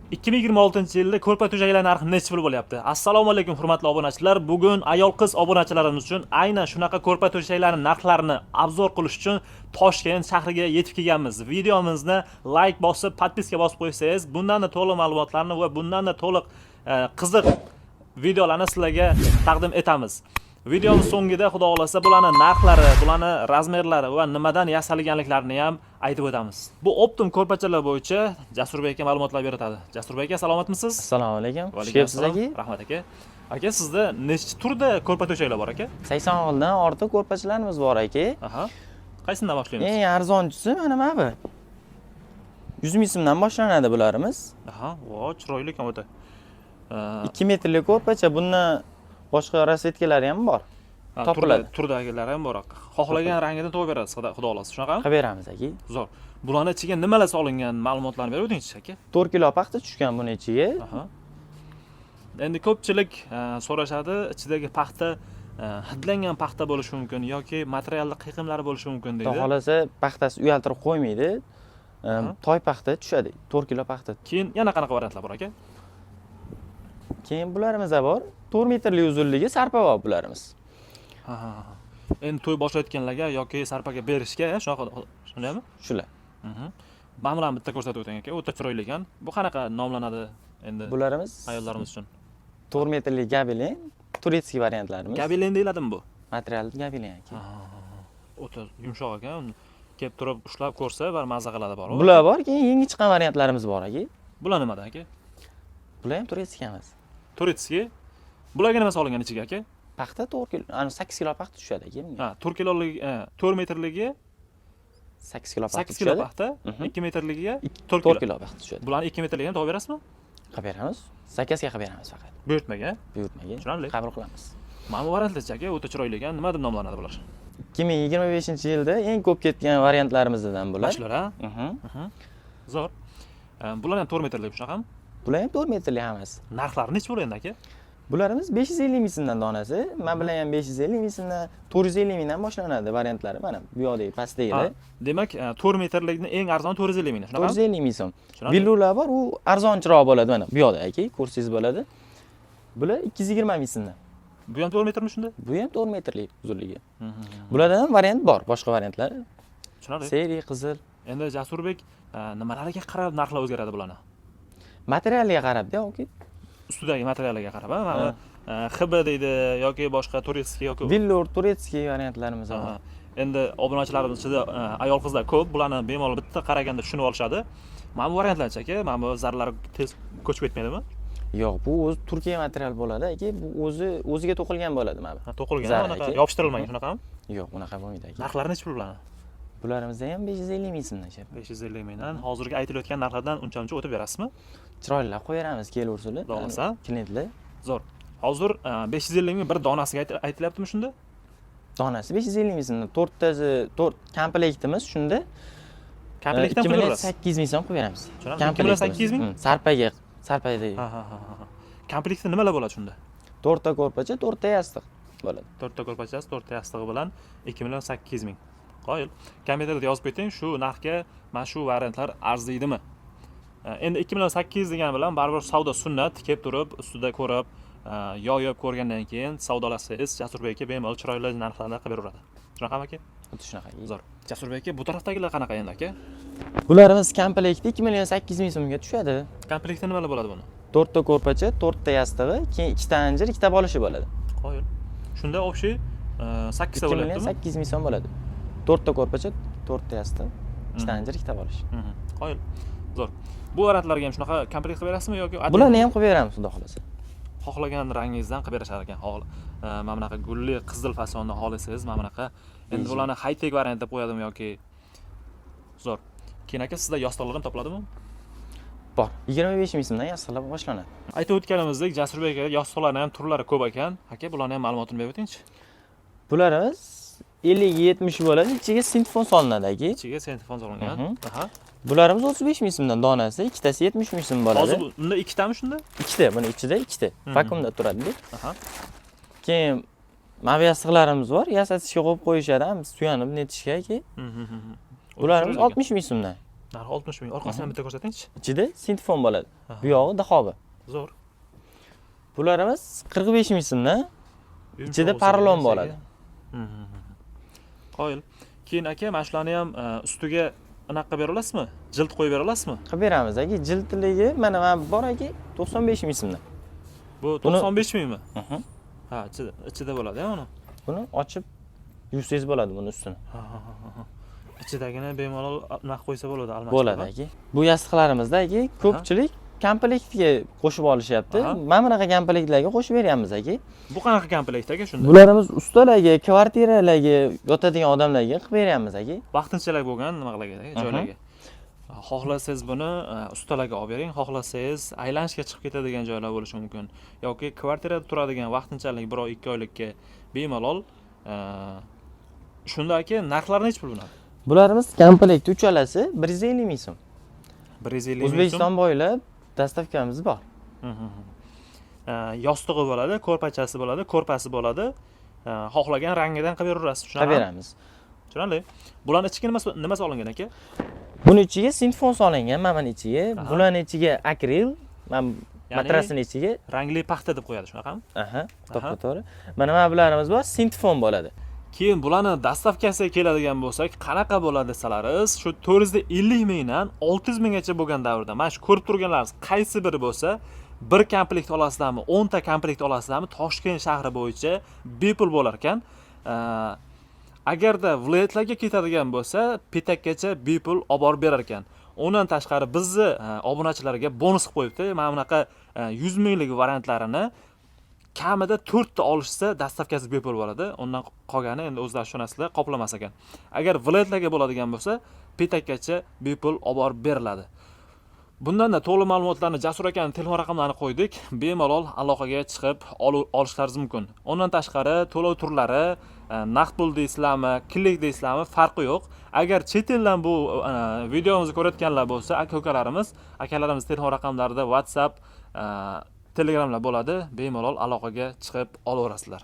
2026-yilda ko'rpa-to'shaklar narxi necha pul bo'lyapti? Assalomu alaykum hurmatli obunachilar. Bugun ayol-qiz obunachilarimiz uchun aynan shunaqa ko'rpa-to'shaklarning narxlarini obzor qilish uchun Toshkent shahriga yetib kelganmiz. Videomizni like bosib, podpiska bosib qo'ysangiz, bundan da to'liq ma'lumotlarni va bundan da to'liq qiziq videolarni sizlarga taqdim etamiz. Videomiz so'ngida xudo xolasa bularning narxlari, bularning razmerlari va nimadan yasalganliklarini ham aytib o'tamiz. Bu Optum ko'rpachalar bo'yicha Jasurbek aka ma'lumotlar beradi. Jasurbek aka salomatmisiz? Assalomu alaykum. Xush kelibsiz aka. Rahmat aka. Aka sizda nechta turda ko'rpa-to'shaklar bor aka? 80 xildan ortiq ko'rpachalarimiz bor aka. Aha. Qaysidan boshlaymiz? Eng arzonchisi mana bu. 100 ming so'mdan boshlanadi bularimiz. Aha, vo, chiroyli ekan o'ta. 2 metrlik ko'rpacha, bundan boshqa rasvetkalari ham bor. Topiladi. Turdagilari ham bor. Xohlagan rangidan to'g'ri berasiz, xudo xolasa. Shunaqami? Qilib beramiz aka. Zo'r. Bularning ichiga nimalar solingan ma'lumotlarni berib o'tingchi aka. 4 kilo paxta tushgan buning ichiga. Aha. Endi ko'pchilik so'rashadi, ichidagi paxta hidlangan paxta bo'lishi mumkin yoki materialli qiyiqimlari bo'lishi mumkin deydi. Xudo xolasa paxtasi uyaltirib qo'ymaydi. Toy paxta tushadi, 4 kilo paxta. Keyin yana qanaqa variantlar bor aka? Keyin bularimiz bor. 4 metrlik uzunligi sarpa bor bularimiz. Ha. Endi to'y boshlayotganlarga yoki sarpaga berishga, shundaymi? Shular. Mana bularni bitta ko'rsatib o'ting aka. O'ta chiroyli ekan. Bu qanaqa nomlanadi endi? Bularimiz ayollarimiz uchun. 4 metrlik gabelin, turetskiy variantlarimiz. Gabelin deyiladimi bu? Materialli gabelin aka. O'ta yumshoq ekan. Kelib turib ushlab ko'rsa, bir mazza qiladi bor. Bular bor, keyin yangi chiqqan variantlarimiz bor aka. Bular nimadan aka? Bular ham turetskiy emas. Turetskiy. Bularga nima solingan ichiga aka? Paxta 4 kilo, 8 kilo paxta tushadi aka bunga. 4 kilolik, 4 metrligi 8 kilo paxta 8 kilo paxta, 2 metrligiga 4 kilo paxta tushadi. Bularni 2 metrligini topib berasizmi? Qilib beramiz. Zakazga qilib beramiz faqat. Buyurtmaga? Buyurtmaga. Tushunarli. Qabul qilamiz. Mana bu variantlar aka, o'ta chiroyli ekan. Nima deb nomlanadi bular? 2025-yilda eng ko'p ketgan variantlarimizdan bular. Shular, ha? Zo'r. Bular ham 4 metrlik shunaqami? Bular ham 4 metrlik hammasi. Narxlari necha bo'ladi aka? Bularimiz 550 ming so'mdan donasi. Men bilan ham 550 ming so'mdan 450 mingdan boshlanadi variantlari. Mana bu yoqdagi pastdagilar. Demak, 4 metrlikni eng arzoni 450 ming, shunaqami? 450 ming so'm. Villular bor, u arzonchiroq bo'ladi. Mana bu yoqda aka, ko'rsangiz bo'ladi. Bular 220 ming so'mdan. Bu ham 4 metrmi shunda? Bu ham 4 metrlik uzunligi. Bulardan ham variant bor, boshqa variantlar. Tushunarli. Seriya qizil. Endi Jasurbek nimalarga qarab narxlar o'zgaradi bularni? Materialga qarab-da, aka. Ustidagi materiallarga qarab, mana XB deydi yoki boshqa turetskiy yoki Villor turetskiy variantlarimiz bor. Endi obunachilarimiz ichida ayol qizlar ko'p, bularni bemalol bitta qaraganda tushunib olishadi. Mana bu variantlarchi aka, mana bu zarlar tez ko'chib ketmaydimi? Yo'q, bu o'zi Turkiya material bo'ladi aka, bu o'ziga to'qilgan bo'ladi mana bu. To'qilgan, unaqa yopishtirilmagan shunaqami? Yo'q, unaqa bo'lmaydi aka. Narxlari necha pul bularni? Bularimizda ham 550 ming so'mdan chap. 550 mingdan. Hozirgi aytilayotgan narxlardan uncha-muncha o'tib berasizmi? Chiroylab qo'yamiz, kelaversinlar. Xohlasa. Klientlar. Zo'r. Hozir 550 ming bir donasiga aytilyaptimi shunda? Donasi 550 ming so'mdan. 4 komplektimiz shunda. Komplektdan pul berasiz. 8 ming so'm qo'yib beramiz. Komplekt 8 ming? Sarpaga. Ha. Komplektda nimalar bo'ladi shunda? 4 ta ko'rpacha, 4 ta yostiq bo'ladi. 4 ta ko'rpachasi, 4 ta yostig'i bilan 2 million 800 ming. Qoyil. Kompyuterda yozib keting, shu narxga mana shu variantlar arziydimi? Endi 2 million 800 degan bilan baribir savdo sunnat, kelib turib, ustida ko'rib, yoyib ko'rgandan keyin savdolasangiz, Jasurbek aka bemalol chiroyli narxlarni qilib beraveradi. Shunaqami aka? Xuddi shunaqa. Zo'r. Jasurbek aka, bu tarafdagilar qanaqa endi aka? Bularimiz komplekti 2 million 800 ming so'mga tushadi. Komplektda nimalar bo'ladi buni? 4 ta ko'rpacha, 4 ta yostig'i, keyin 2 ta anjir, 2 ta bolishi bo'ladi. Qoyil. Shunda общий 8 ta bo'ladimi? 2 million 800 ming so'm bo'ladi. 4 ta ko'rpacha, 4 ta yostiq, 2 ta anjir, 2 ta bolish. Qoyil. Zo'r. Bu variantlarga ham shunaqa komplekt qilib berasizmi yoki bularni ham qilib beramiz, xudo xolasa. Xohlagan rangingizdan qilib berishar ekan. Mana bunaqa gulli qizil fasonni xohlasangiz, mana bunaqa. Endi bularni high-tech variant deb qo'yadimi yoki zo'r. Keyin aka sizda yostiqlar ham topiladimi? Bor. 25 ming so'mdan yostiqlar boshlanadi. Aytib o'tganimizdek, Jasurbek aka yostiqlarning ham turlari ko'p ekan. Aka, bularning ham ma'lumotini berib o'tingchi. Bularimiz 50-70 bo'ladi, ichiga sinfon solinadi aka. Ichiga sinfon solingan. Aha. Bularimiz 35 ming so'mdan donasi, ikkitasi 70 ming so'm bo'ladi. Hozir bunda ikkitami shunda? Ikkita, buni ichida ikkita. Vakuumda turadi. Aha. Keyin mana bu yostiqlarimiz bor, yasatishga qo'yib qo'yishadi, suyanib netishga aka. Bularimiz 60 ming so'mdan. Narxi 60 ming. Orqasini ham bitta ko'rsatingchi. Ichida sinfon bo'ladi. Bu yog'i dahobi. Zo'r. Bularimiz 45 ming so'mdan. Ichida paralon bo'ladi. Qoyil. Keyin aka, mana shularni ham ustiga anaqa bera olasizmi? Jild qo'yib bera olasizmi? Qilib beramiz aka. Jildligi mana bor aka 95 ming so'mdan. Bu 95 mingmi? Ha, ichida bo'ladi-ya uni. Buni ochib yuvsangiz bo'ladi buni ustini. Ichidagini bemalol narx qo'ysa bo'ladi, almashtirib. Bo'ladi aka. Bu yostiqlarimizda aka ko'pchilik komplektga qo'shib olishyapti. Mana bunaqa komplektlarga qo'shib beryapmiz aka. Bu qanaqa komplekt aka shunda? Bularimiz ustalarga, kvartiralarga yotadigan odamlarga qilib beryapmiz aka. Vaqtinchalik bo'lgan nimalarga, joylarga. Xohlasangiz buni ustalarga olib bering, xohlasangiz aylanishga chiqib ketadigan joylar bo'lishi mumkin yoki kvartirada turadigan vaqtinchalik 1 oy, 2 oylikka bemalol. Shunda aka, narxlari necha pul bo'ladi? Bularimiz komplekt uchalasi 150 ming so'm. 150 ming so'm. O'zbekiston bo'ylab dastavkamiz bor. Yostig'i bo'ladi, ko'rpachasi bo'ladi, ko'rpasi bo'ladi. Xohlagan rangidan qilib beraverasiz, shunaqami? Qilib beramiz. Tushunarli. Bularning ichiga nima solingan aka? Buni ichiga sinfon solingan, mana buni ichiga. Bularning ichiga akril, mana matrasning ichiga rangli paxta deb qo'yadi, shunaqami? To'g'ri. Mana bularimiz bor, sinfon bo'ladi. Keyin bularni dastavkasiga keladigan bo'lsak, qanaqa bo'ladi desalaringiz, shu 450 mingdan 600 minggacha bo'lgan davrda, mana shu ko'rib turganlaringiz qaysi biri bo'lsa, bir komplekt olasizlarmi, 10 ta komplekt olasizlarmi, Toshkent shahri bo'yicha bepul bo'lar ekan. Agarda viloyatlarga ketadigan bo'lsa, petakgacha bepul olib borib berar ekan. Undan tashqari bizni obunachilarga bonus qo'yibdi. Mana bunaqa 100 minglik variantlarini kamida 4 ta olishsa dastavkasi bepul bo'ladi. Undan qolgani endi o'zlari tushunasizlar, qoplamas ekan. Agar viloyatlarga bo'ladigan bo'lsa, petakgacha bepul olib borib beriladi. Bundan da to'liq ma'lumotlarni Jasur akaning telefon raqamlarini qo'ydik. Bemalol aloqaga chiqib olishlaringiz mumkin. Undan tashqari to'lov turlari, naqd pul deysizlarmi, klik deysizlarmi, farqi yo'q. Agar chet eldan bu videomizni ko'rayotganlar bo'lsa, aka-ukalarimiz, akalarimiz telefon raqamlarida WhatsApp, Telegramlar bo'ladi. Bemalol aloqaga chiqib olaverasizlar.